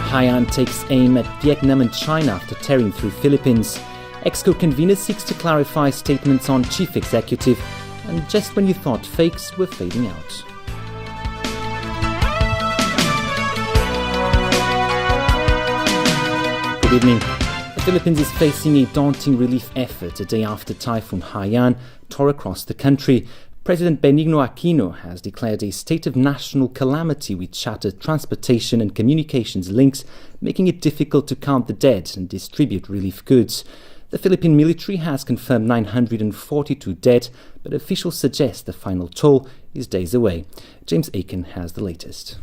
Haiyan takes aim at Vietnam and China after tearing through Philippines. Exco convener seeks to clarify statements on chief executive, and just when you thought fakes were fading out. Good evening. The Philippines is facing a daunting relief effort a day after Typhoon Haiyan tore across the country. President Benigno Aquino has declared a state of national calamity with shattered transportation and communications links, making it difficult to count the dead and distribute relief goods. The Philippine military has confirmed 942 dead, but officials suggest the final toll is days away. James Aiken has the latest.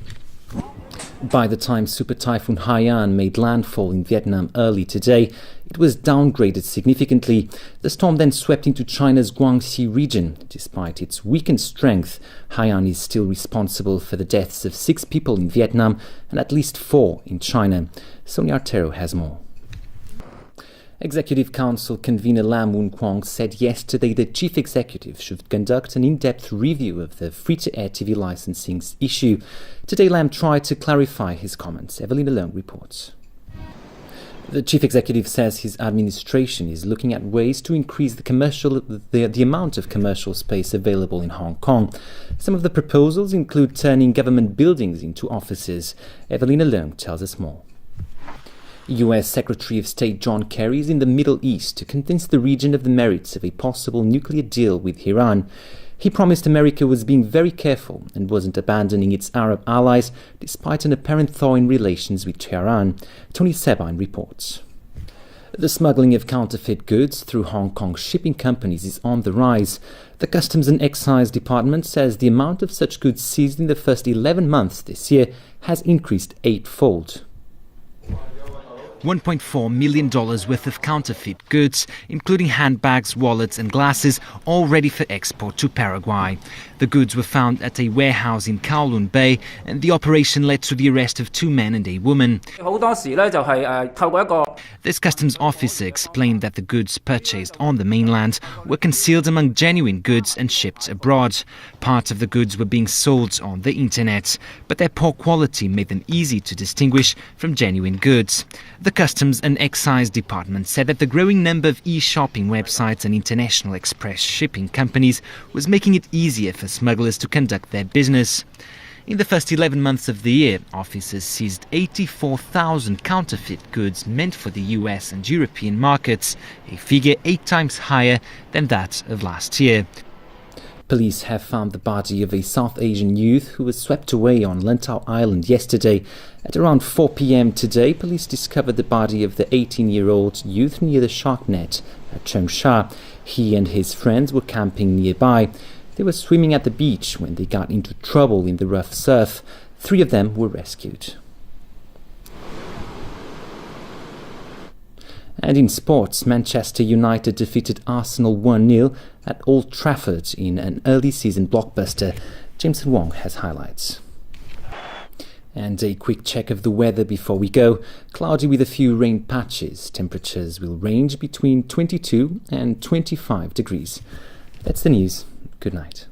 By the time Super Typhoon Haiyan made landfall in Vietnam early today, it was downgraded significantly. The storm then swept into China's Guangxi region. Despite its weakened strength, Haiyan is still responsible for the deaths of 6 people in Vietnam and at least 4 in China. Sonia Artero has more. Executive Council convener Lam Woon Kwong said yesterday the chief executive should conduct an in-depth review of the free-to-air TV licensing issue. Today Lam tried to clarify his comments. Evelyn Leung reports. The chief executive says his administration is looking at ways to increase the amount of commercial space available in Hong Kong. Some of the proposals include turning government buildings into offices. Evelyn Leung tells us more. US Secretary of State John Kerry is in the Middle East to convince the region of the merits of a possible nuclear deal with Iran. He promised America was being very careful and wasn't abandoning its Arab allies despite an apparent thaw in relations with Tehran. Tony Sabine reports. The smuggling of counterfeit goods through Hong Kong shipping companies is on the rise. The Customs and Excise Department says the amount of such goods seized in the first 11 months this year has increased 8-fold. $1.4 million worth of counterfeit goods, including handbags, wallets and glasses, all ready for export to Paraguay. The goods were found at a warehouse in Kowloon Bay, and the operation led to the arrest of 2 men and a woman. This customs officer explained that the goods purchased on the mainland were concealed among genuine goods and shipped abroad. Part of the goods were being sold on the internet, but their poor quality made them easy to distinguish from genuine goods. The Customs and Excise Department said that the growing number of e-shopping websites and international express shipping companies was making it easier for smugglers to conduct their business. In the first 11 months of the year, officers seized 84,000 counterfeit goods meant for the US and European markets, a figure 8 times higher than that of last year. Police have found the body of a South Asian youth who was swept away on Lantau Island yesterday. At around 4 p.m. today, police discovered the body of the 18-year-old youth near the shark net at Cheungsha. He and his friends were camping nearby. They were swimming at the beach when they got into trouble in the rough surf. 3 of them were rescued. And in sports, Manchester United defeated Arsenal 1-0 at Old Trafford in an early season blockbuster. Jameson Wong has highlights. And a quick check of the weather before we go. Cloudy with a few rain patches. Temperatures will range between 22 and 25 degrees. That's the news. Good night.